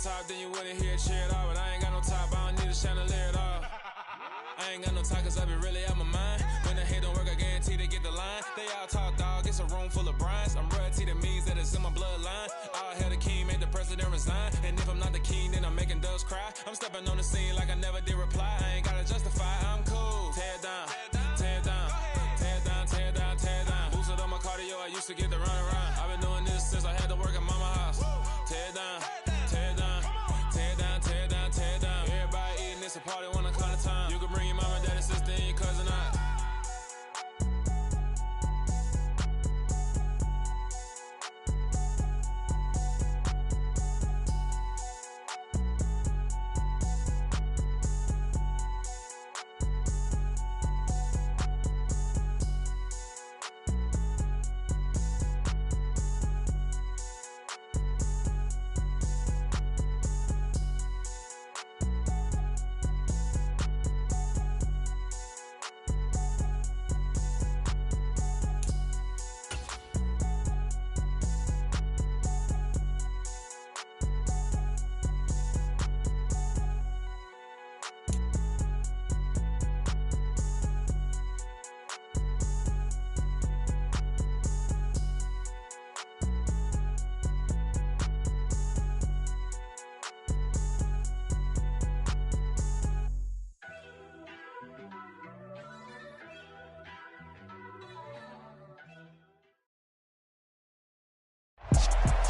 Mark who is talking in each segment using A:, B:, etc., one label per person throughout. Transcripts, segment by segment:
A: top, then you wouldn't hear it cheer at all. But I ain't got no top, I don't need a chandelier at all. I ain't got no talk, cause I be really out my mind. When the hate don't work, I guarantee they get the line. They all talk, dog, it's a room full of Bryans. I'm royalty, that means that it's in my bloodline. All hell the king, made the president resign. And if I'm not the king, then I'm making doves cry. I'm stepping on the scene like I never did reply. I ain't gotta justify, I'm cool. Tear down, tear down, tear down, tear down, tear down. Boosted on my cardio, I used to get the run around. I've been doing this since I had to work at mama house. Tear down, tear down, tear down, tear down, tear down. Everybody eating, it's a party, 1 o'clock time. You can bring your mama, daddy, sister, and your cousin out.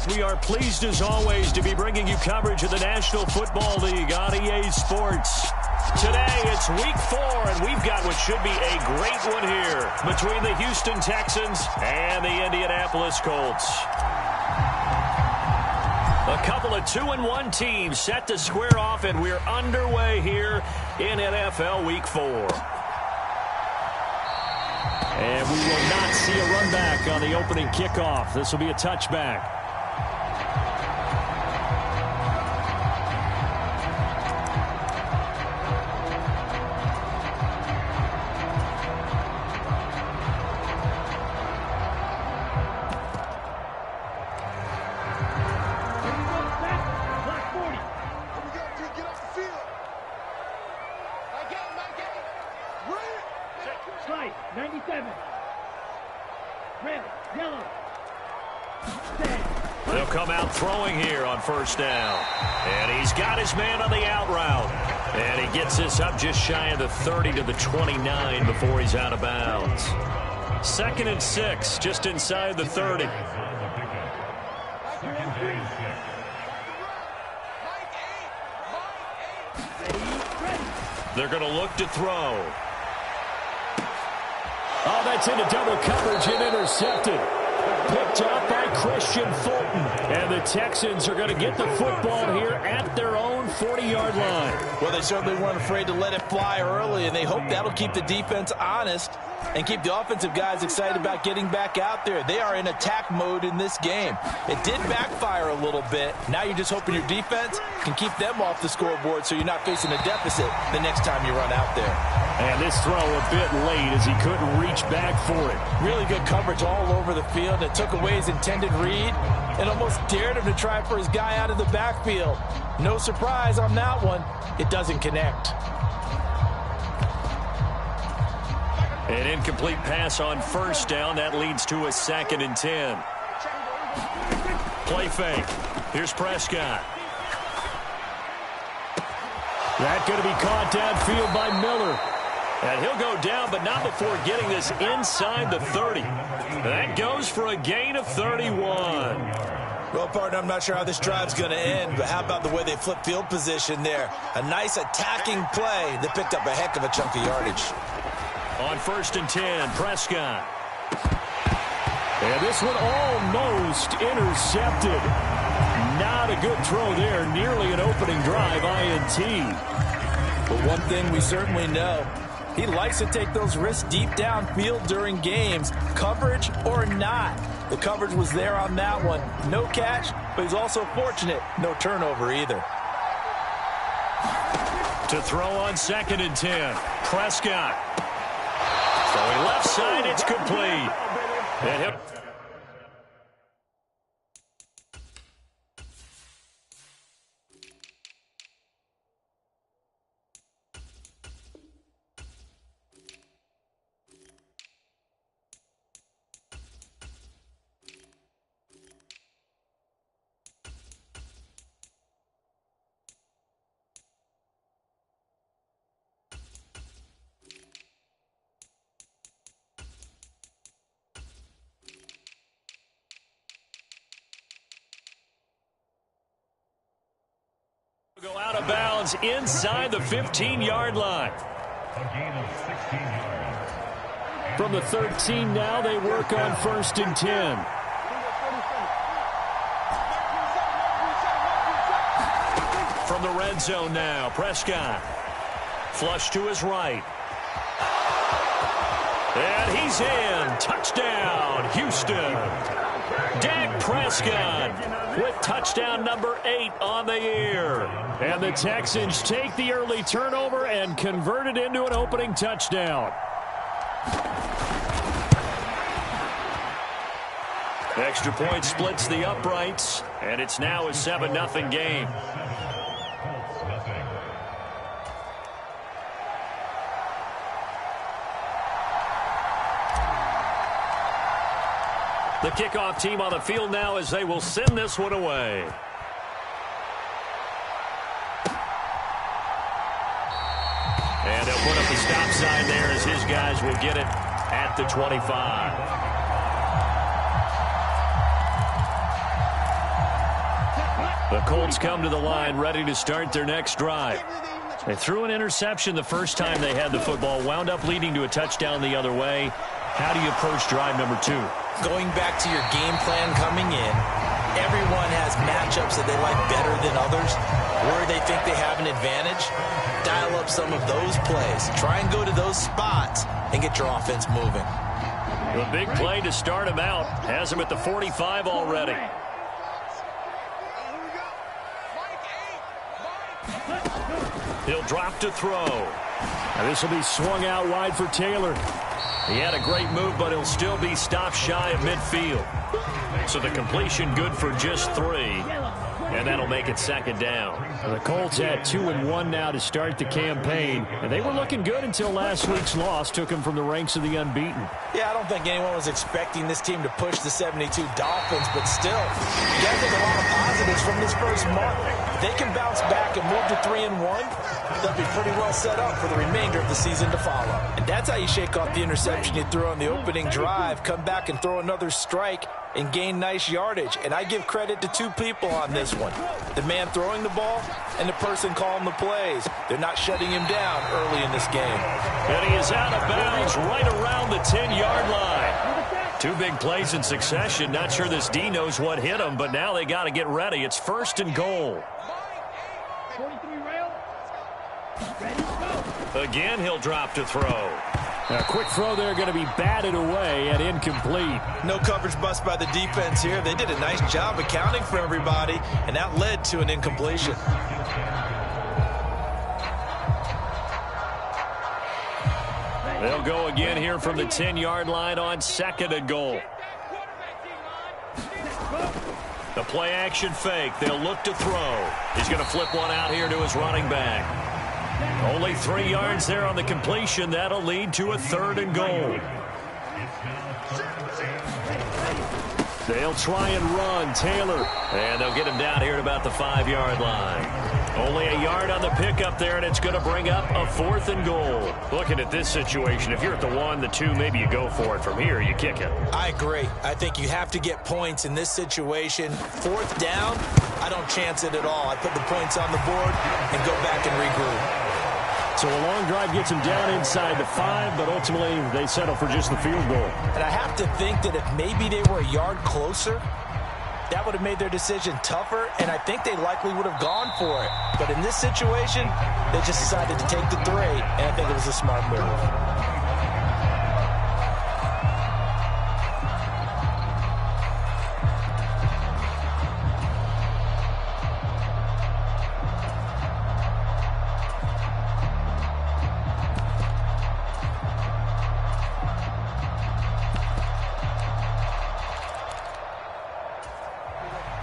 B: We are pleased, as always, to be bringing you coverage of the National Football League on EA Sports. Today, it's Week 4, and we've got what should be a great one here between the Houston Texans and the Indianapolis Colts. A couple of 2-1 teams set to square off, and we're underway here in NFL Week 4. And we will not see a run back on the opening kickoff. This will be a touchback.
C: They'll come out throwing here on first down. And he's got his man on the out route. And he gets this up just shy of the 30 to the 29 before he's out of bounds. 2nd and 6, just inside the 30. They're going to look to throw.
B: Oh, that's into double coverage and intercepted. Picked up by Christian Fulton. And the Texans are going to get the football here at their own 40-yard line.
D: Well, they certainly weren't afraid to let it fly early, and they hope that'll keep the defense honest and keep the offensive guys excited about getting back out there. They are in attack mode in this game. It did backfire a little bit. Now you're just hoping your defense can keep them off the scoreboard so you're not facing a deficit the next time you run out there.
B: And this throw a bit late as he couldn't reach back for it.
D: Really good coverage all over the field. It took away his intended read and almost dared him to try for his guy out of the backfield. No surprise on that one. It doesn't connect.
C: An incomplete pass on first down. That leads to a 2nd and 10. Play fake. Here's Prescott.
B: That going to be caught downfield by Miller.
C: And he'll go down, but not before getting this inside the 30. That goes for a gain of 31.
D: Well, partner, I'm not sure how this drive's going to end, but how about the way they flip field position there? A nice attacking play that picked up a heck of a chunk of yardage.
C: On 1st and 10, Prescott.
B: And this one almost intercepted. Not a good throw there. Nearly an opening drive, INT.
D: But one thing we certainly know, he likes to take those risks deep downfield during games, coverage or not. The coverage was there on that one. No catch, but he's also fortunate. No turnover either.
C: To throw on 2nd and 10, Prescott. Throwing left side, it's complete. And he'll... Go out of bounds inside the 15-yard line.
E: A gain of 16 yards.
B: From the 13 now, they work on 1st and 10.
C: From the red zone now, Prescott. Flush to his right. And he's in. Touchdown, Houston. Dak Prescott with touchdown number 8 on the year.
B: And the Texans take the early turnover and convert it into an opening touchdown.
C: Extra point splits the uprights, and it's now a 7-0 game. The kickoff team on the field now as they will send this one away. And they'll put up the stop sign there as his guys will get it at the 25. The Colts come to the line ready to start their next drive. They threw an interception the first time they had the football, wound up leading to a touchdown the other way. How do you approach drive number 2?
D: Going back to your game plan coming in, everyone has matchups that they like better than others, where they think they have an advantage. Dial up some of those plays. Try and go to those spots and get your offense moving.
C: The big play to start him out has him at the 45 already. He'll drop to throw.
B: Now this will be swung out wide for Taylor.
C: He had a great move, but he'll still be stopped shy of midfield. So the completion good for just 3. And that'll make it 2nd down.
B: The Colts at 2-1 now to start the campaign. And they were looking good until last week's loss took them from the ranks of the unbeaten.
D: Yeah, I don't think anyone was expecting this team to push the 72 Dolphins, but still, you got to take a lot of positives from this first month. If they can bounce back and move to 3-1, they'll be pretty well set up for the remainder of the season to follow. And that's how you shake off the interception you threw on the opening drive, come back and throw another strike and gain nice yardage. And I give credit to 2 people on this one. The man throwing the ball and the person calling the plays. They're not shutting him down early in this game.
C: And he is out of bounds right around the 10-yard line. 2 big plays in succession. Not sure this D knows what hit him, but now they got to get ready. It's 1st and goal. Again, he'll drop to throw.
B: A quick throw there going to be batted away and incomplete.
D: No coverage bust by the defense here. They did a nice job accounting for everybody, and that led to an incompletion.
C: They'll go again here from the 10-yard line on 2nd and goal. The play action fake. They'll look to throw. He's going to flip one out here to his running back. Only 3 yards there on the completion. That'll lead to a 3rd and goal.
B: They'll try and run. Taylor.
C: And they'll get him down here at about the 5-yard line. Only a yard on the pickup there, and it's going to bring up a 4th and goal. Looking at this situation, if you're at the 1, the 2, maybe you go for it. From here, you kick it.
D: I agree. I think you have to get points in this situation. 4th down, I don't chance it at all. I put the points on the board and go back and regroup.
B: So a long drive gets them down inside the 5, but ultimately they settle for just the field goal.
D: And I have to think that if maybe they were a yard closer, that would have made their decision tougher, and I think they likely would have gone for it. But in this situation, they just decided to take the 3, and I think it was a smart move.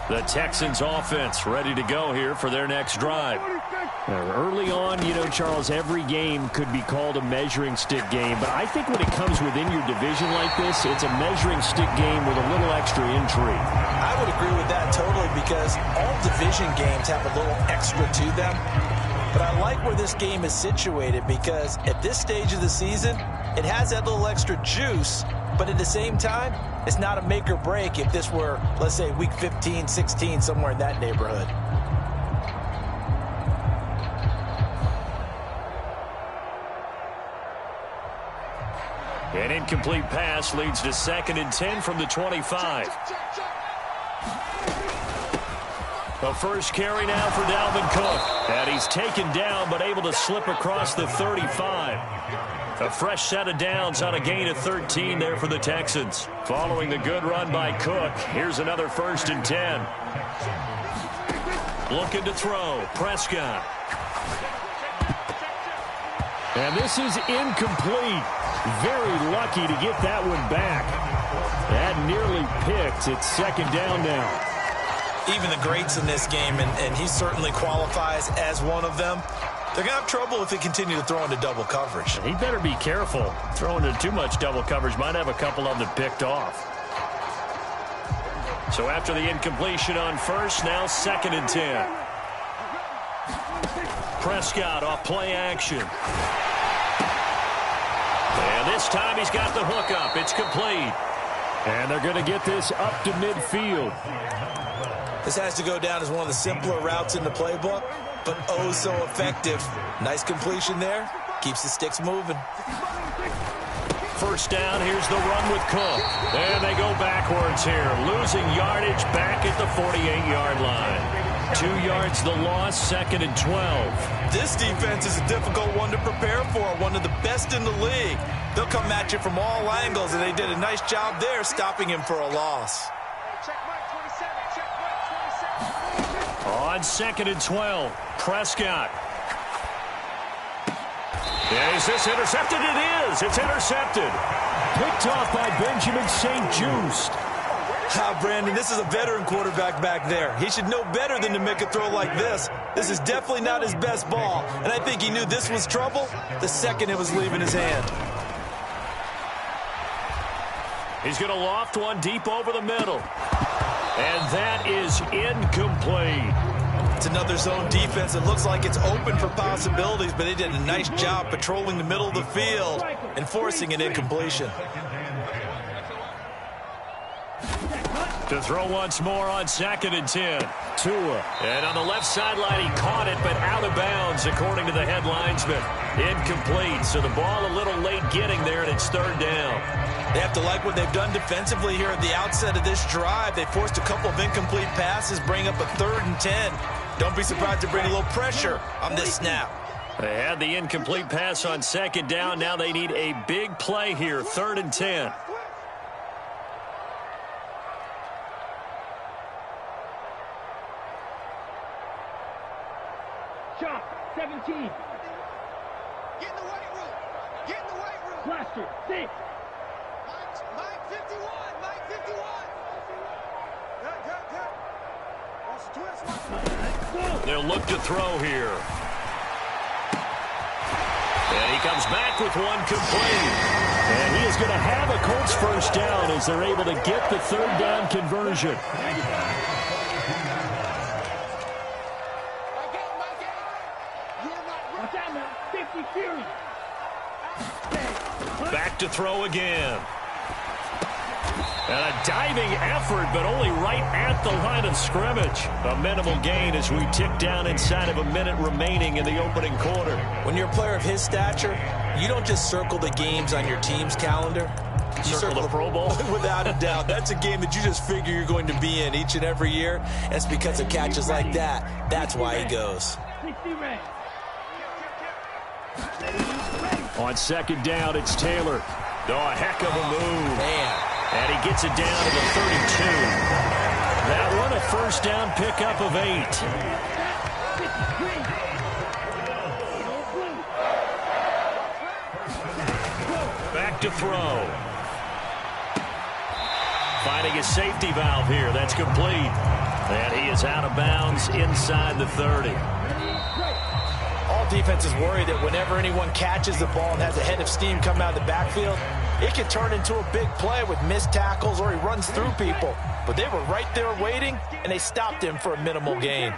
C: The Texans offense ready to go here for their next drive.
B: Early on, you know, Charles, every game could be called a measuring stick game. But I think when it comes within your division like this, it's a measuring stick game with a little extra intrigue.
D: I would agree with that totally, because all division games have a little extra to them. But I like where this game is situated, because at this stage of the season, it has that little extra juice. But at the same time, it's not a make or break if this were, let's say, week 15, 16, somewhere in that neighborhood.
C: An incomplete pass leads to 2nd and 10 from the 25. The first carry now for Dalvin Cook. And he's taken down but able to slip across the 35. A fresh set of downs on a gain of 13 there for the Texans. Following the good run by Cook, here's another 1st and 10. Looking to throw. Prescott.
B: And this is incomplete. Very lucky to get that one back. That nearly picked. It's 2nd down now.
D: Even the greats in this game, and he certainly qualifies as one of them, they're going to have trouble if they continue to throw into double coverage.
C: He better be careful. Throwing into too much double coverage might have a couple of them picked off. So after the incompletion on 1st, now 2nd and 10. Prescott off play action. And this time he's got the hook up. It's complete.
B: And they're going to get this up to midfield.
D: This has to go down as one of the simpler routes in the playbook, but oh so effective. Nice completion there. Keeps the sticks moving.
C: 1st down, here's the run with Cook. And they go backwards here, losing yardage back at the 48-yard line. 2 yards the loss, 2nd and 12.
D: This defense is a difficult one to prepare for, one of the best in the league. They'll come at you from all angles, and they did a nice job there stopping him for a loss.
C: On 2nd and 12, Prescott. Is this intercepted? It is. It's intercepted.
B: Picked off by Benjamin St-Juste.
D: Brandon, this is a veteran quarterback back there. He should know better than to make a throw like this. This is definitely not his best ball, and I think he knew this was trouble the second it was leaving his hand.
C: He's going to loft one deep over the middle. And that is incomplete.
D: It's another zone defense. It looks like it's open for possibilities, but they did a nice job patrolling the middle of the field and forcing an incompletion.
C: To throw once more on 2nd and 10. Tua. And on the left sideline, he caught it, but out of bounds, according to the head linesman. Incomplete. So the ball a little late getting there, and it's 3rd down.
D: They have to like what they've done defensively here at the outset of this drive. They forced a couple of incomplete passes, bring up a 3rd and 10. Don't be surprised to bring a little pressure on this snap.
C: They had the incomplete pass on 2nd down. Now they need a big play here, 3rd and 10.
F: Chop, 17. Get in the weight room. Get in the weight room. Blaster, 6. Mike 51. Mike 51.
C: They'll look to throw here. And he comes back with one complete.
B: And he is going to have a Colts 1st down as they're able to get the 3rd down conversion.
C: Back to throw again. And a diving effort, but only right at the line of scrimmage. A minimal gain as we tick down inside of a minute remaining in the opening quarter.
D: When you're a player of his stature, you don't just circle the games on your team's calendar. You
C: circle the Pro Bowl?
D: Without a doubt. That's a game that you just figure you're going to be in each and every year. And it's because of catches like that. That's why he goes.
B: On 2nd down, it's Taylor.
C: Oh, a heck of a move.
D: Man.
C: And he gets it down to the 32. That one a 1st down pickup of 8. Back to throw. Finding a safety valve here. That's complete. And he is out of bounds inside the 30.
D: All defenses worry that whenever anyone catches the ball and has a head of steam come out of the backfield, it can turn into a big play with missed tackles or he runs through people. But they were right there waiting, and they stopped him for a minimal gain.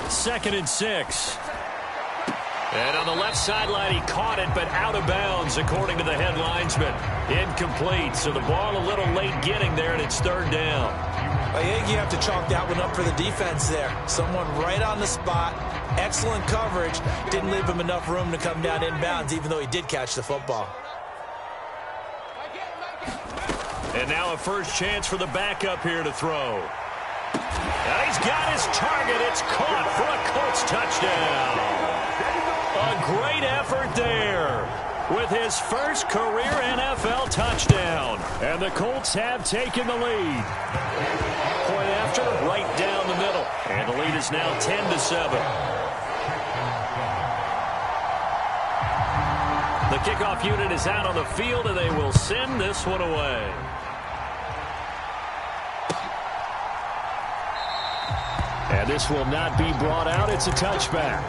C: Second and 6. And on the left sideline, he caught it, but out of bounds, according to the head linesman. Incomplete, so the ball a little late getting there, and it's third down.
D: I think you have to chalk that one up for the defense there. Someone right on the spot, excellent coverage, didn't leave him enough room to come down inbounds, even though he did catch the football.
C: And now a first chance for the backup here to throw. Now he's got his target. It's caught for a Colts touchdown. A great effort there with his first career NFL touchdown. And the Colts have taken the lead. Point after, right down the middle. And the lead is now 10-7. The kickoff unit is out on the field, and they will send this one away. And this will not be brought out. It's a touchback.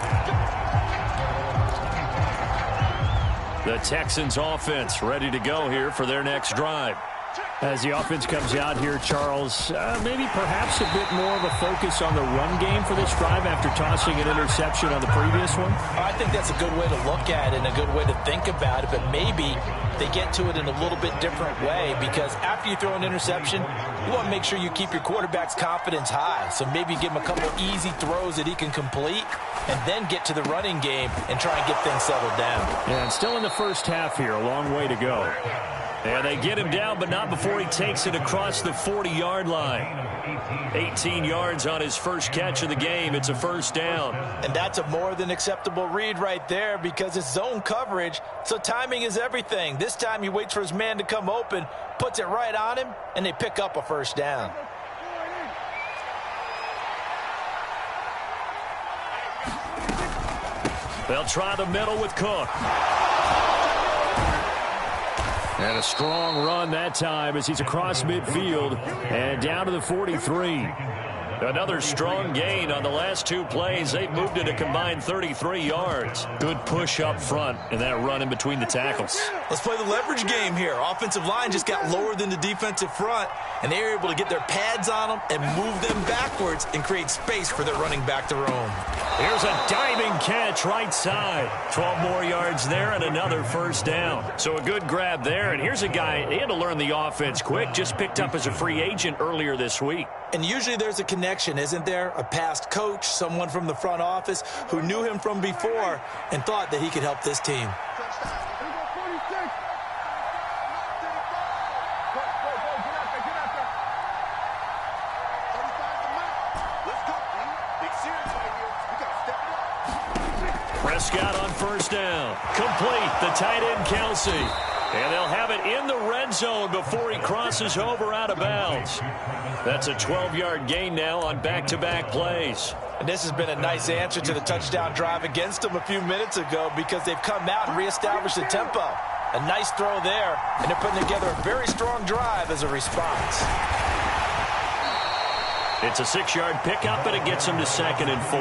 C: The Texans offense ready to go here for their next drive.
B: As the offense comes out here, Charles, maybe perhaps a bit more of a focus on the run game for this drive after tossing an interception on the previous one?
D: I think that's a good way to look at it and a good way to think about it, but maybe they get to it in a little bit different way, because after you throw an interception, you want to make sure you keep your quarterback's confidence high. So maybe give him a couple easy throws that he can complete and then get to the running game and try and get things settled down.
B: Yeah, and still in the first half here, a long way to go.
C: And they get him down, but not before he takes it across the 40-yard line. 18 yards on his first catch of the game. It's a first down.
D: And that's a more than acceptable read right there, because it's zone coverage, so timing is everything. This time he waits for his man to come open, puts it right on him, and they pick up a first down.
C: They'll try the middle with Cook.
B: And a strong run that time as he's across midfield and down to the 43.
C: Another strong gain on the last two plays. They've moved it a combined 33 yards. Good push up front in that run in between the tackles.
D: Let's play the leverage game here. Offensive line just got lower than the defensive front, and they were able to get their pads on them and move them backwards and create space for their running back to roam.
C: Here's a diving catch right side. 12 more yards there and another first down. So a good grab there. And here's a guy, he had to learn the offense quick, just picked up as a free agent earlier this week.
D: And usually there's a connection, isn't there? A past coach, someone from the front office who knew him from before and thought that he could help this team.
C: Prescott on first down. Complete. The tight end, Kelsey. And they'll have it in the red zone before he crosses over out of bounds. That's a 12-yard gain now on back-to-back plays.
D: And this has been a nice answer to the touchdown drive against them a few minutes ago, because they've come out and reestablished the tempo. A nice throw there, and they're putting together a very strong drive as a response.
C: It's a 6-yard pickup, and it gets them to 2nd and 4.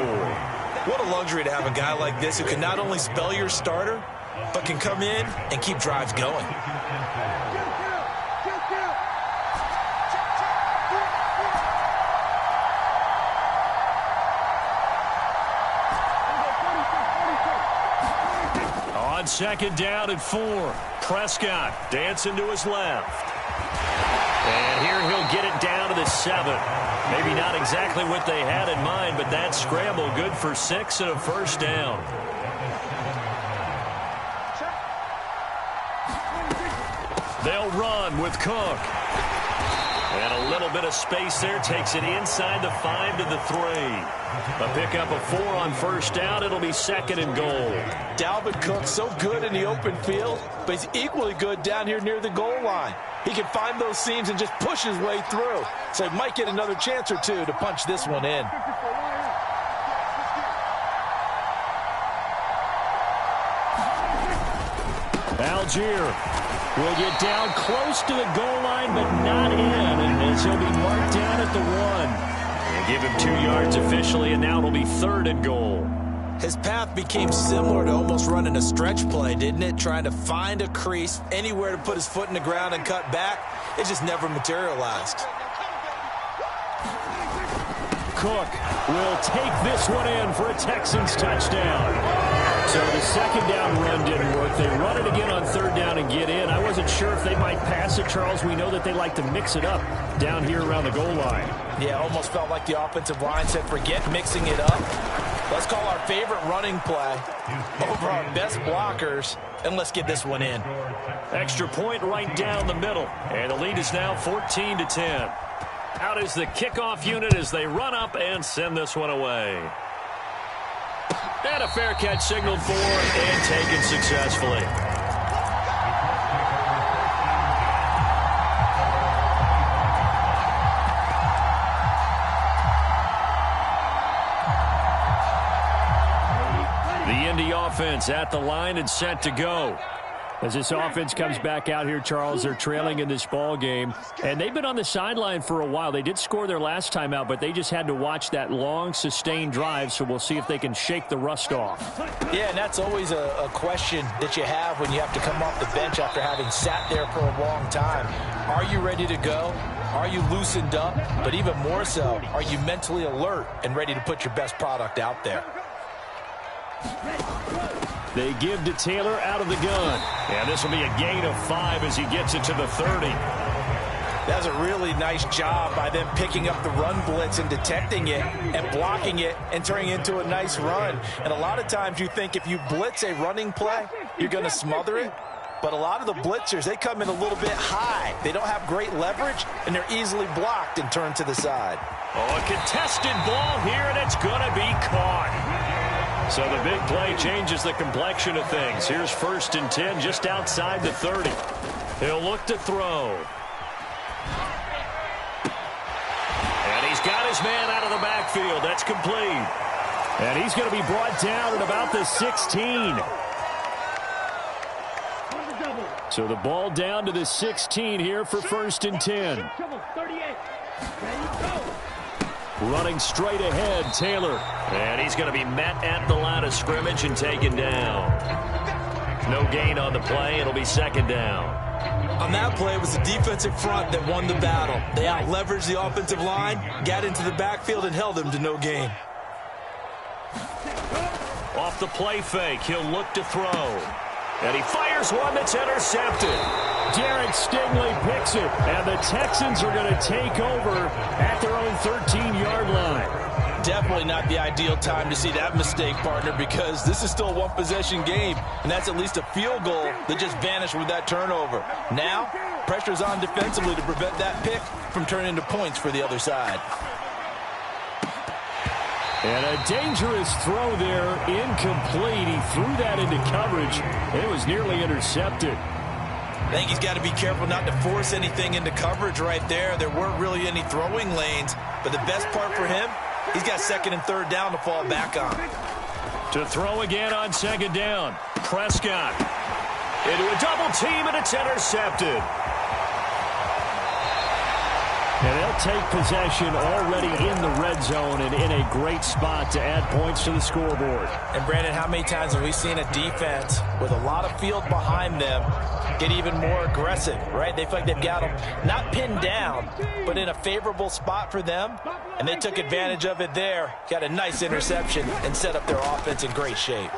D: What a luxury to have a guy like this who can not only spell your starter, but can come in and keep drives going.
C: On 2nd down and 4, Prescott dancing to his left. And here he'll get it down to the 7. Maybe not exactly what they had in mind, but that scramble good for 6 and a first down. They'll run with Cook. And a little bit of space there, takes it inside the 5 to the 3. A pickup of 4 on first down. It'll be 2nd and goal.
D: Dalvin Cook, so good in the open field, but he's equally good down here near the goal line. He can find those seams and just push his way through. So he might get another chance or two to punch this one in.
B: Algier will get down close to the goal line, but not in. And as he'll be marked down at the 1.
C: And give him 2 yards officially, and now it'll be 3rd and goal.
D: His path became similar to almost running a stretch play, didn't it? Trying to find a crease, anywhere to put his foot in the ground and cut back. It just never materialized.
B: Cook will take this one in for a Texans touchdown. So the second down run didn't work. They run it again on third down and get in. I wasn't sure if they might pass it, Charles. We know that they like to mix it up down here around the goal line.
D: Yeah, almost felt like the offensive line said, forget mixing it up. Let's call our favorite running play over our best blockers, and let's get this one in.
B: Extra point right down the middle. And the lead is now 14-10. Out is the kickoff unit as they run up and send this one away. And a fair catch signaled for and taken successfully. The Indy offense at the line and set to go. As this offense comes back out here, Charles, they're trailing in this ball game. And they've been on the sideline for a while. They did score their last time out, but they just had to watch that long, sustained drive. So we'll see if they can shake the rust off.
D: Yeah, and that's always a question that you have when you have to come off the bench after having sat there for a long time. Are you ready to go? Are you loosened up? But even more so, are you mentally alert and ready to put your best product out there?
B: They give to Taylor out of the gun. And this will be a gain of 5 as he gets it to the 30.
D: That's a really nice job by them picking up the run blitz and detecting it and blocking it and turning it into a nice run. And a lot of times you think if you blitz a running play, you're going to smother it. But a lot of the blitzers, they come in a little bit high. They don't have great leverage, and they're easily blocked and turned to the side.
B: Oh, a contested ball here, and it's going to be caught. So the big play changes the complexion of things. Here's 1st and 10 just outside the 30. He'll look to throw. And he's got his man out of the backfield. That's complete. And he's going to be brought down at about the 16. So the ball down to the 16 here for 1st and 10. Running straight ahead, Taylor. And he's going to be met at the line of scrimmage and taken down. No gain on the play. It'll be 2nd down.
D: On that play, it was the defensive front that won the battle. They out-leveraged the offensive line, got into the backfield, and held them to no gain.
B: Off the play fake, he'll look to throw. And he fires one that's intercepted. Derek Stingley picks it, and the Texans are going to take over at their own 13-yard line.
D: Definitely not the ideal time to see that mistake, partner, because this is still a one-possession game, and that's at least a field goal that just vanished with that turnover. Now, pressure's on defensively to prevent that pick from turning into points for the other side.
B: And a dangerous throw there, incomplete. He threw that into coverage. It was nearly intercepted.
D: I think he's got to be careful not to force anything into coverage right there. There weren't really any throwing lanes, but the best part for him, he's got 2nd and 3rd down to fall back on.
B: To throw again on 2nd down. Prescott into a double team, and it's intercepted. And they'll take possession already in the red zone and in a great spot to add points to the scoreboard.
D: And, Brandon, how many times have we seen a defense with a lot of field behind them get even more aggressive, right? They feel like they've got them not pinned down, but in a favorable spot for them, and they took advantage of it there, got a nice interception, and set up their offense in great shape.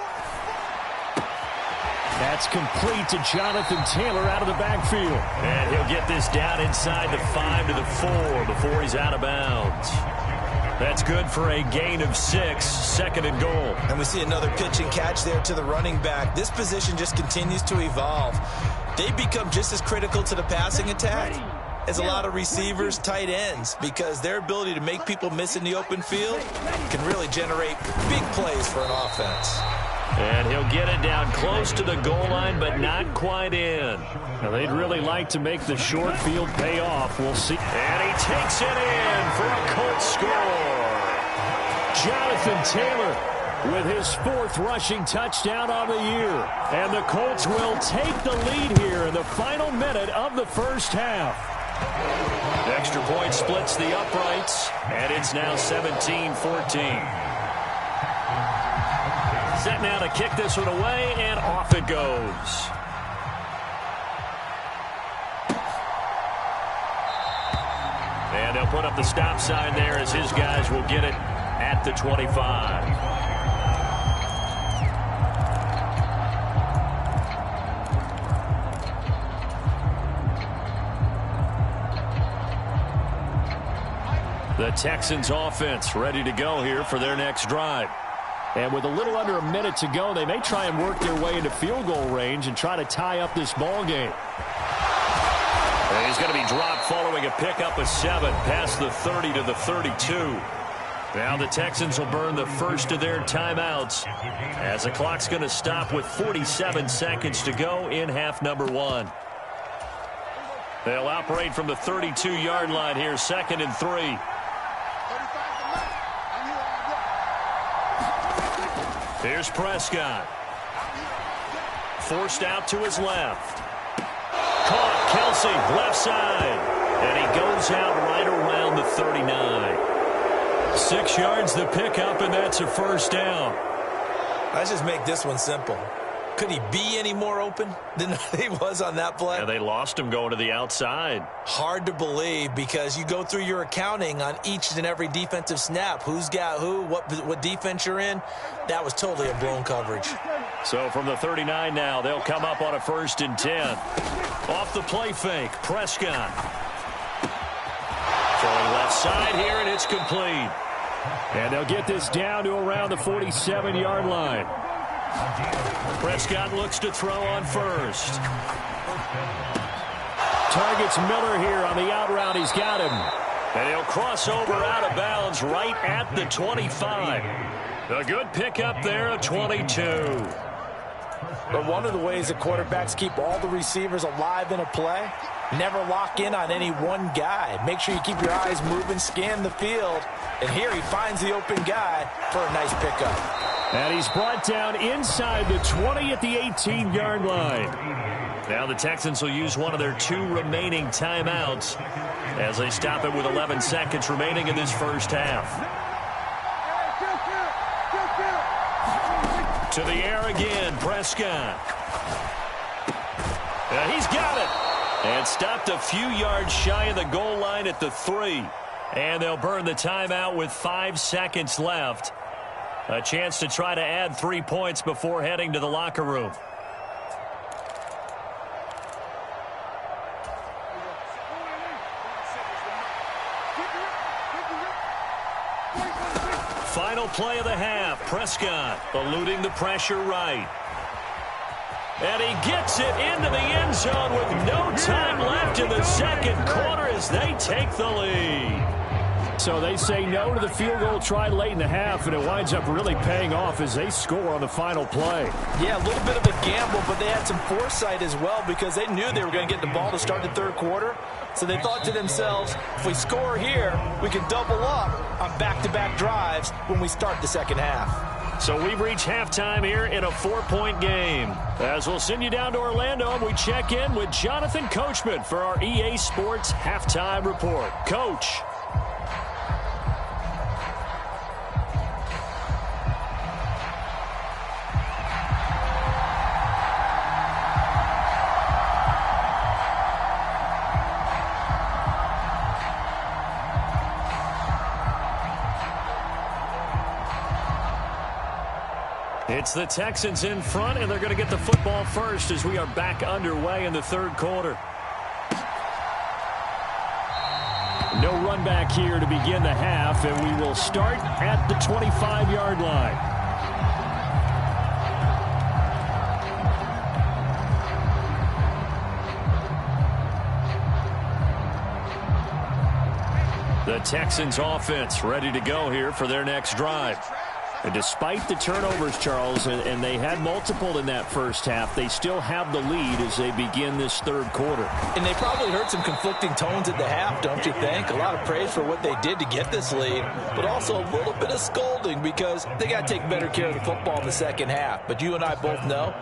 B: That's complete to Jonathan Taylor out of the backfield. And he'll get this down inside the 5 to the 4 before he's out of bounds. That's good for a gain of 6, 2nd and goal.
D: And we see another pitch and catch there to the running back. This position just continues to evolve. They become just as critical to the passing attack as a lot of receivers, tight ends, because their ability to make people miss in the open field can really generate big plays for an offense.
B: And he'll get it down close to the goal line, but not quite in. Now, they'd really like to make the short field pay off. We'll see. And he takes it in for a Colts score. Jonathan Taylor with his 4th rushing touchdown on the year. And the Colts will take the lead here in the final minute of the first half. The extra point splits the uprights, and it's now 17-14. Set now to kick this one away, and off it goes. And they'll put up the stop sign there as his guys will get it at the 25.
C: The Texans offense ready to go here for their next drive.
B: And with a little under a minute to go, they may try and work their way into field goal range and try to tie up this ball game.
C: And he's going to be dropped following a pickup of 7 past the 30 to the 32. Now the Texans will burn the first of their timeouts as the clock's going to stop with 47 seconds to go in half number 1. They'll operate from the 32-yard line here, 2nd and 3. Here's Prescott. Forced out to his left. Caught, Kelsey, left side. And he goes out right around the 39. 6 yards the pickup, and that's a first down.
D: Let's just make this one simple. Could he be any more open than he was on that play?
C: Yeah, they lost him going to the outside.
D: Hard to believe because you go through your accounting on each and every defensive snap. Who's got who, what defense you're in. That was totally a blown coverage.
C: So from the 39 now, they'll come up on a 1st and 10. Off the play fake, Prescott. Throwing left side here, and it's complete.
B: And they'll get this down to around the 47-yard line.
C: Prescott looks to throw on first.
B: Targets Miller here on the out route. He's got him.
C: And he'll cross over out of bounds right at the 25. A good pickup there of 22.
D: But one of the ways that quarterbacks keep all the receivers alive in a play, never lock in on any one guy. Make sure you keep your eyes moving, scan the field. And here he finds the open guy for a nice pickup.
B: And he's brought down inside the 20 at the 18-yard line.
C: Now the Texans will use one of their 2 remaining timeouts as they stop it with 11 seconds remaining in this first half. To the air again, Prescott. And he's got it. And stopped a few yards shy of the goal line at the 3. And they'll burn the timeout with 5 seconds left. A chance to try to add 3 points before heading to the locker room. Final play of the half. Prescott eluding the pressure right. And he gets it into the end zone with no time left in the second quarter as they take the lead.
B: So they say no to the field goal try late in the half, and it winds up really paying off as they score on the final play.
D: Yeah, a little bit of a gamble, but they had some foresight as well because they knew they were going to get the ball to start the third quarter. So they thought to themselves, if we score here, we can double up on back-to-back drives when we start the second half.
C: So we've reached halftime here in a 4-point game. As we'll send you down to Orlando, and we check in with Jonathan Coachman for our EA Sports Halftime Report. Coach. It's the Texans in front, and they're going to get the football first as we are back underway in the third quarter.
B: No run back here to begin the half, and we will start at the 25-yard line.
C: The Texans offense ready to go here for their next drive.
B: And despite the turnovers, Charles, and they had multiple in that first half, they still have the lead as they begin this third quarter.
D: And they probably heard some conflicting tones at the half, don't you think? A lot of praise for what they did to get this lead, but also a little bit of scolding because they got to take better care of the football in the second half. But you and I both know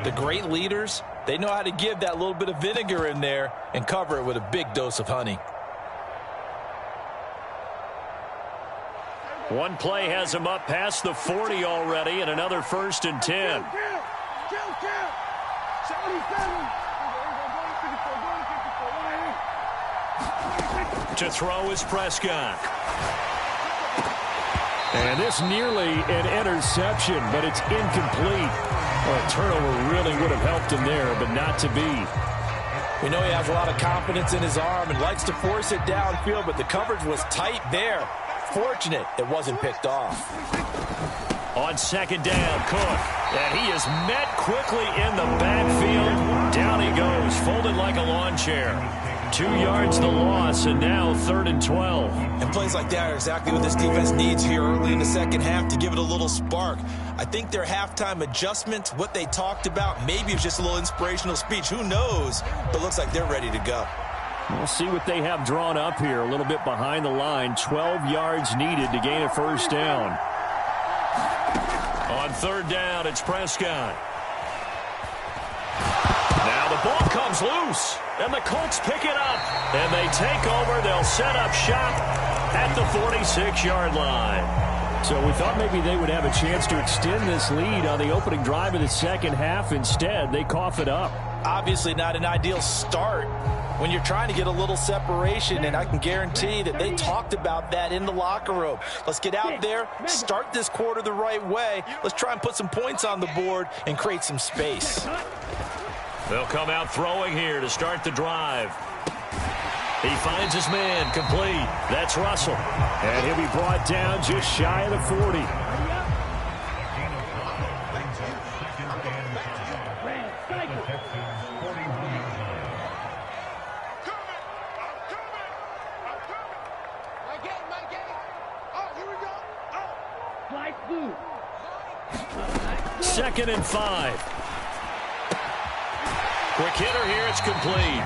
D: the great leaders, they know how to give that little bit of vinegar in there and cover it with a big dose of honey.
C: One play has him up past the 40 already, and another 1st and 10. To throw is Prescott.
B: And this nearly an interception, but it's incomplete. Well, a turnover really would have helped him there, but not to be.
D: We know he has a lot of confidence in his arm and likes to force it downfield, but the coverage was tight there. Fortunate it wasn't picked off.
C: On second down, Cook. And he is met quickly in the backfield. Down he goes, folded like a lawn chair. 2 yards the loss, and now 3rd and 12.
D: And plays like that are exactly what this defense needs here early in the second half to give it a little spark. I think their halftime adjustment, what they talked about, maybe it's just a little inspirational speech. Who knows? But looks like they're ready to go.
C: We'll see what they have drawn up here. A little bit behind the line. 12 yards needed to gain a first down. On 3rd down, it's Prescott. Now the ball comes loose, and the Colts pick it up. And they take over. They'll set up shop at the 46-yard line. So we thought maybe they would have a chance to extend this lead on the opening drive of the second half. Instead, they cough it up.
D: Obviously not an ideal start when you're trying to get a little separation, and I can guarantee that they talked about that in the locker room. Let's get out there, start this quarter the right way. Let's try and put some points on the board and create some space.
C: They'll come out throwing here to start the drive. He finds his man complete. That's Russell. And he'll be brought down just shy of the 40. Second and 5. Quick hitter here, it's complete.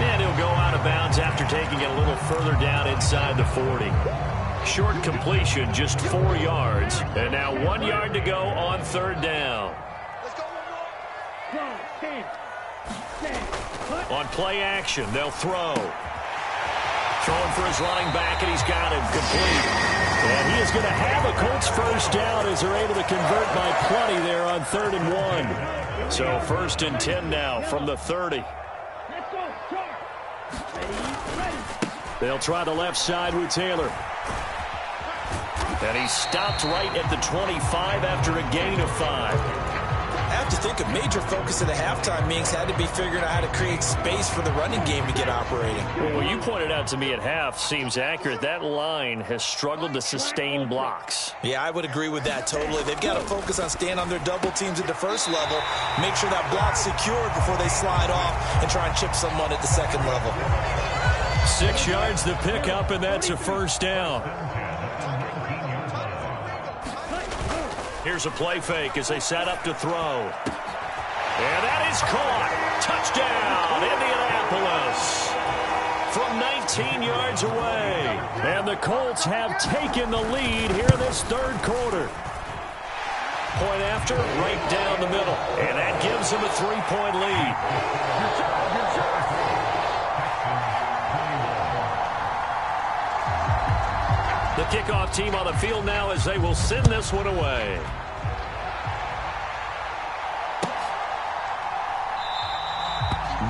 C: And he'll go out of bounds after taking it a little further down inside the 40. Short completion, just 4 yards. And now 1 yard to go on 3rd down. On play action, they'll throw. Throwing for his running back, and he's got him complete. And he is going to have a Colts first down as they're able to convert by plenty there on 3rd and 1. So 1st and 10 now from the 30. They'll try the left side with Taylor. And he stopped right at the 25 after a gain of 5.
D: I have to think a major focus of the halftime meetings had to be figuring out how to create space for the running game to get operating.
C: Well, what you pointed out to me at half seems accurate. That line has struggled to sustain blocks.
D: Yeah, I would agree with that totally. They've got to focus on staying on their double teams at the first level, make sure that block's secured before they slide off and try and chip someone at the second level.
C: 6 yards to pick up, and that's a first down. Here's a play fake as they set up to throw. And that is caught. Touchdown, Indianapolis. From 19 yards away. And the Colts have taken the lead here in this 3rd quarter. Point after, right down the middle. And that gives them a 3-point lead. The kickoff team on the field now as they will send this one away.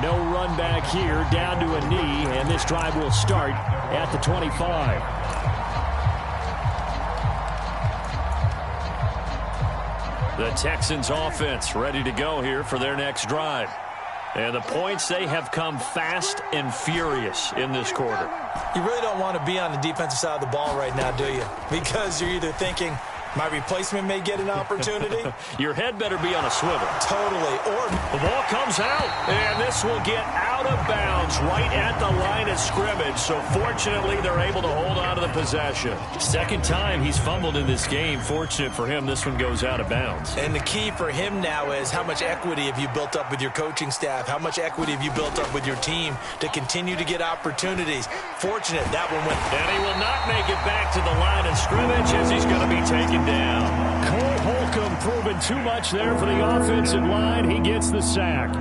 C: No run back here, down to a knee, and this drive will start at the 25. The Texans offense ready to go here for their next drive. And the points, they have come fast and furious in this quarter.
D: You really don't want to be on the defensive side of the ball right now, do you? Because you're either thinking, my replacement may get an opportunity.
C: Your head better be on a swivel.
D: Totally. Or
C: the ball comes out, and this will get out of bounds right at the line of scrimmage. So fortunately, they're able to hold on to the possession. Second time he's fumbled in this game. Fortunate for him, this one goes out of bounds.
D: And the key for him now is how much equity have you built up with your coaching staff? How much equity have you built up with your team to continue to get opportunities? Fortunate that one went.
C: And he will not make it back to the line of scrimmage as he's going to be taken down. Cole Holcomb proving too much there for the offensive line. He gets the sack.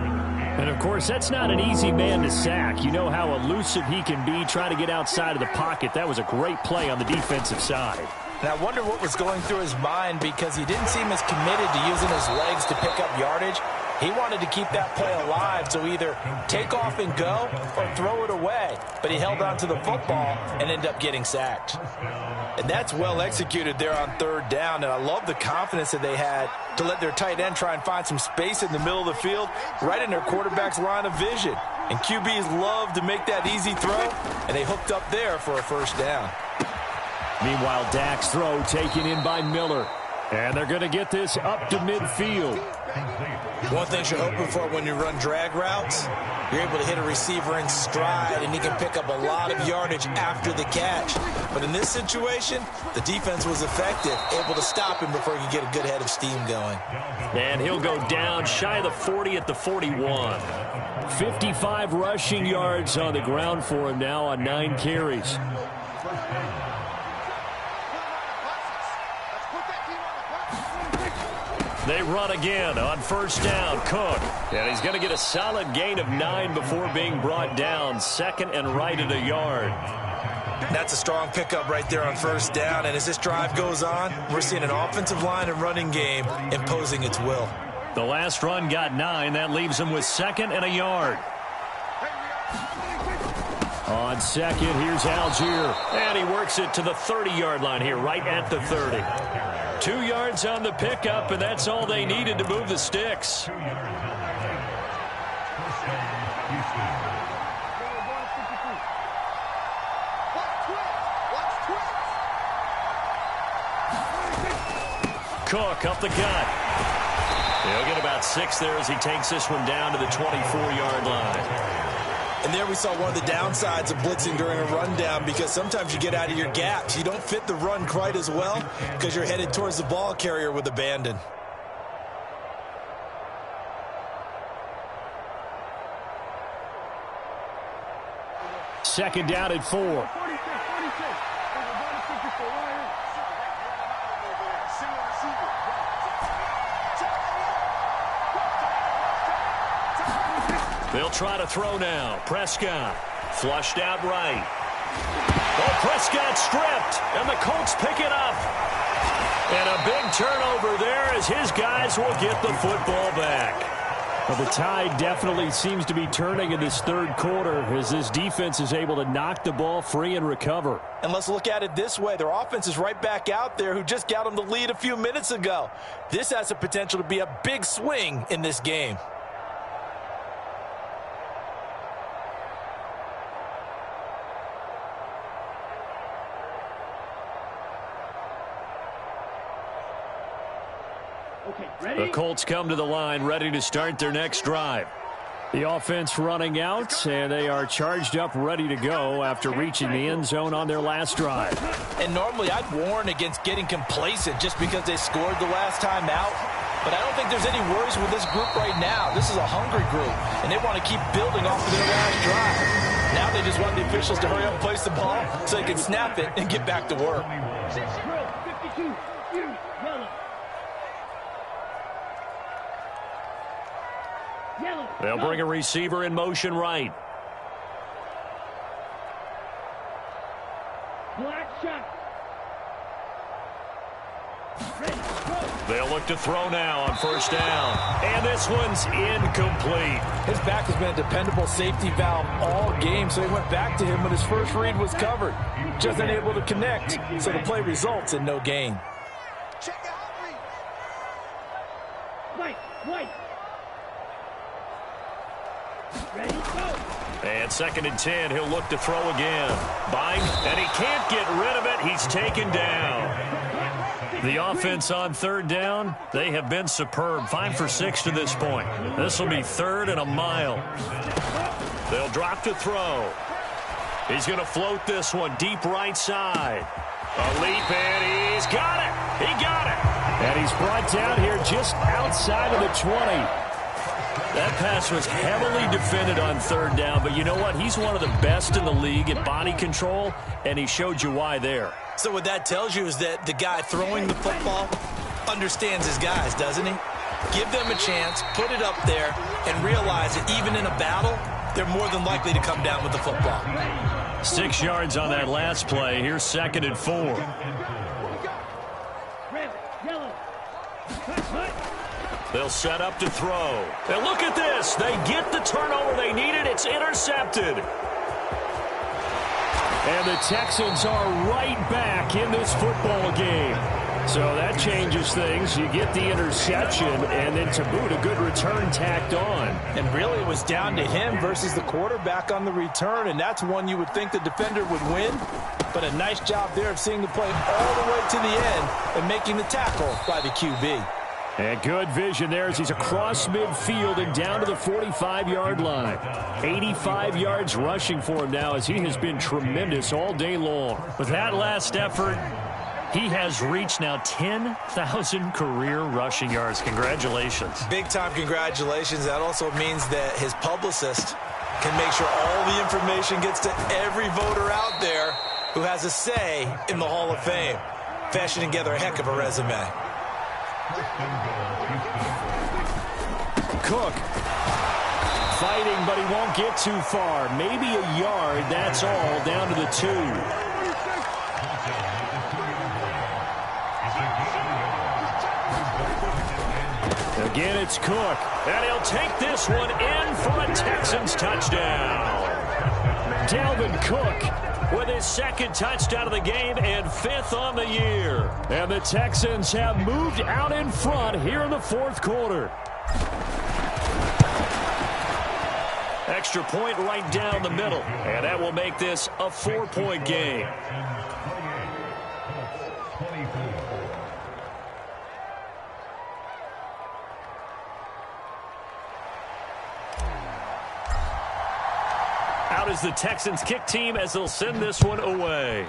C: And, of course, that's not an easy man to sack. You know how elusive he can be, trying to get outside of the pocket. That was a great play on the defensive side.
D: And I wonder what was going through his mind, because he didn't seem as committed to using his legs to pick up yardage. He wanted to keep that play alive, so either take off and go or throw it away. But he held on to the football and ended up getting sacked. And that's well executed there on 3rd down. And I love the confidence that they had to let their tight end try and find some space in the middle of the field, right in their quarterback's line of vision. And QBs love to make that easy throw, and they hooked up there for a first down.
B: Meanwhile, Dak's throw taken in by Miller. And they're going to get this up to midfield.
D: One thing you're hoping for when you run drag routes, you're able to hit a receiver in stride, and he can pick up a lot of yardage after the catch. But in this situation, the defense was effective, able to stop him before he could get a good head of steam going.
C: And he'll go down shy of the 40 at the 41.
B: 55 rushing yards on the ground for him now on 9 carries.
C: They run again on first down. Cook. And he's going to get a solid gain of 9 before being brought down. Second and right at a yard.
D: That's a strong pickup right there on first down. And as this drive goes on, we're seeing an offensive line and running game imposing its will.
C: The last run got 9. That leaves him with second and a yard.
B: On second, here's Algier.
C: And he works it to the 30-yard line here, right at the 30. 2 yards on the pickup, and that's all they needed to move the sticks. Cook up the gut. He'll get about 6 there as he takes this one down to the 24-yard line.
D: And there we saw one of the downsides of blitzing during a rundown, because sometimes you get out of your gaps. You don't fit the run quite as well because you're headed towards the ball carrier with abandon.
B: Second down at 4.
C: They'll try to throw now. Prescott flushed out right. Oh, Prescott stripped, and the Colts pick it up. And a big turnover there as his guys will get the football back.
B: Well, the tide definitely seems to be turning in this third quarter as this defense is able to knock the ball free and recover.
D: And let's look at it this way. Their offense is right back out there who just got them the lead a few minutes ago. This has the potential to be a big swing in this game.
C: The Colts come to the line ready to start their next drive.
B: The offense running out, and they are charged up ready to go after reaching the end zone on their last drive.
D: And normally I'd warn against getting complacent just because they scored the last time out. But I don't think there's any worries with this group right now. This is a hungry group, and they want to keep building off of their last drive. Now they just want the officials to hurry up and place the ball so they can snap it and get back to work.
F: 52, yellow.
C: They'll bring a receiver in motion right.
F: Black shot. Ready, go.
C: They'll look to throw now on first down. And this one's incomplete.
D: His back has been a dependable safety valve all game, so he went back to him when his first read was covered. Just unable to connect, so the play results in no gain.
F: Check out read. White. Ready, go.
C: And second and 10, he'll look to throw again. Bind, and he can't get rid of it. He's taken down. The offense on third down, they have been superb. 5 for 6 to this point. This will be third and a mile. They'll drop to throw. He's going to float this one deep right side. A leap, and he's got it. He got it.
B: And he's brought down here just outside of the 20.
C: That pass was heavily defended on third down, but you know what? He's one of the best in the league at body control, and he showed you why there.
D: So what that tells you is that the guy throwing the football understands his guys, doesn't he? Give them a chance, put it up there, and realize that even in a battle, they're more than likely to come down with the football.
C: 6 yards on that last play. Here's second and 4.
F: Red, yellow.
C: They'll set up to throw. And look at this. They get the turnover they needed. It's intercepted.
B: And the Texans are right back in this football game. So that changes things. You get the interception, and then to boot, a good return tacked on.
D: And really it was down to him versus the quarterback on the return, and that's one you would think the defender would win. But a nice job there of seeing the play all the way to the end and making the tackle by the QB.
B: And good vision there as he's across midfield and down to the 45-yard line. 85 yards rushing for him now as he has been tremendous all day long.
C: With that last effort, he has reached now 10,000 career rushing yards. Congratulations.
D: Big-time congratulations. That also means that his publicist can make sure all the information gets to every voter out there who has a say in the Hall of Fame. Fashioning together a heck of a resume.
B: Cook fighting, but he won't get too far. Maybe a yard, that's all, down to the 2. Again, it's Cook, and he'll take this one in for a Texans touchdown. Dalvin Cook with his second touchdown of the game and 5th on the year. And the Texans have moved out in front here in the 4th quarter. Extra point right down the middle, and that will make this a 4-point game. Out is the Texans kick team as they'll send this one away.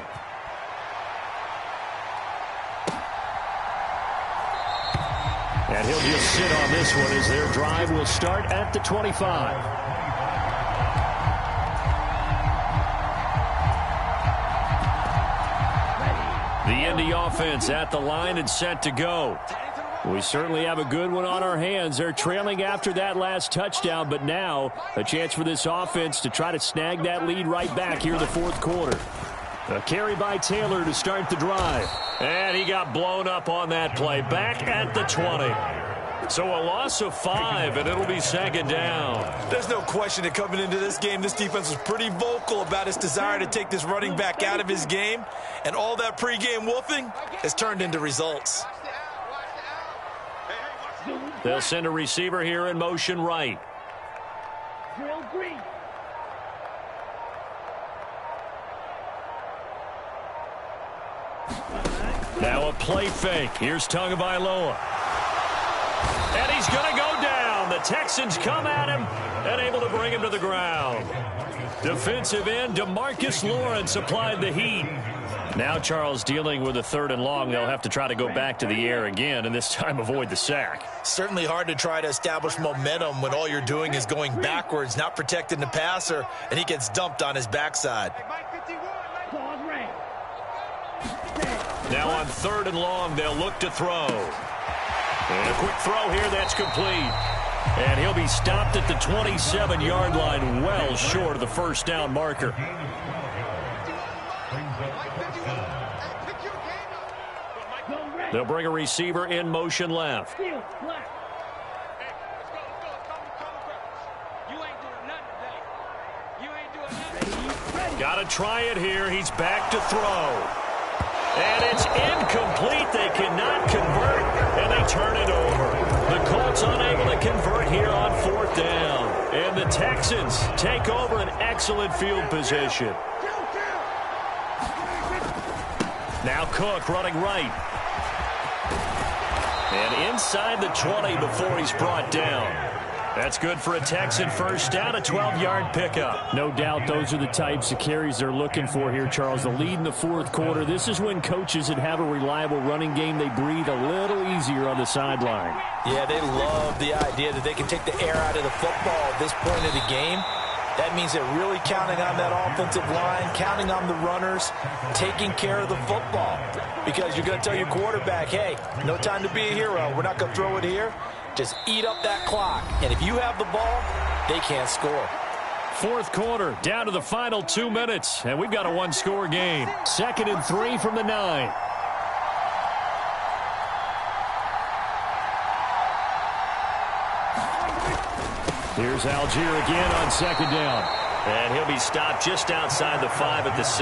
B: And he'll just sit on this one as their drive will start at the 25. The Indy offense at the line and set to go. We certainly have a good one on our hands. They're trailing after that last touchdown, but now a chance for this offense to try to snag that lead right back here in the 4th quarter. A carry by Taylor to start the drive. And he got blown up on that play. Back at the 20. So a loss of 5, and it'll be 2nd down.
D: There's no question that coming into this game, this defense was pretty vocal about its desire to take this running back out of his game. And all that pregame wolfing has turned into results.
B: They'll send a receiver here in motion right. Now a play fake. Here's Tagovailoa. And he's going to go down. The Texans come at him and able to bring him to the ground. Defensive end DeMarcus Lawrence applied the heat. Now Charles dealing with a 3rd and long. They'll have to try to go back to the air again and this time avoid the sack.
D: Certainly hard to try to establish momentum when all you're doing is going backwards, not protecting the passer, and he gets dumped on his backside.
B: Now on 3rd and long, they'll look to throw. And a quick throw here, that's complete. And he'll be stopped at the 27-yard line, well short of the 1st down marker. They'll bring a receiver in motion left. Got to try it here. He's back to throw. And it's incomplete. They cannot convert, and they turn it over. The Colts unable to convert here on 4th down. And the Texans take over an excellent field position. Now Cook running right. And inside the 20 before he's brought down. That's good for a Texan 1st down, a 12-yard pickup. No doubt those are the types of carries they're looking for here, Charles. The lead in the 4th quarter. This is when coaches that have a reliable running game, they breathe a little easier on the sideline.
D: Yeah, they love the idea that they can take the air out of the football at this point of the game. That means they're really counting on that offensive line, counting on the runners, taking care of the football. Because you're going to tell your quarterback, hey, no time to be a hero. We're not going to throw it here. Just eat up that clock. And if you have the ball, they can't score.
B: 4th quarter, down to the final 2 minutes. And we've got a 1-score game. 2nd and 3 from the 9. Here's Algier again on 2nd down.
C: And he'll be stopped just outside the 5 at the 6.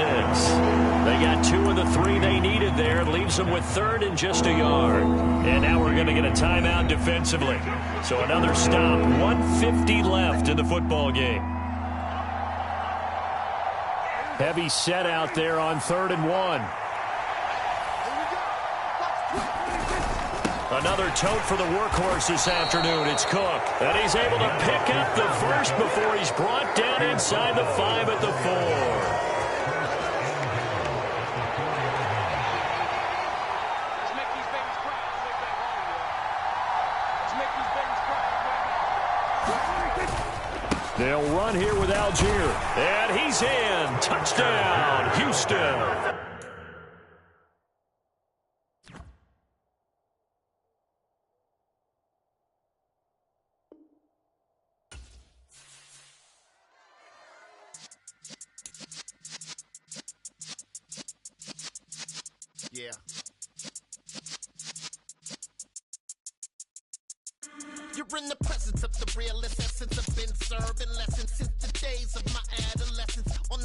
C: They got 2 of the 3 they needed there. It leaves them with 3rd and just a yard. And now we're going to get a timeout defensively. So another stop. 1:50 left in the football game. Heavy set out there on 3rd and 1. Another tote for the workhorse this afternoon. It's Cook. And he's able to pick up the first before he's brought down inside the 5 at the 4. They'll run here with Algier. And he's in. Touchdown, Houston.
G: Yeah. You're in the presence of the realest essence. I've been serving lessons since the days of my adolescence. On the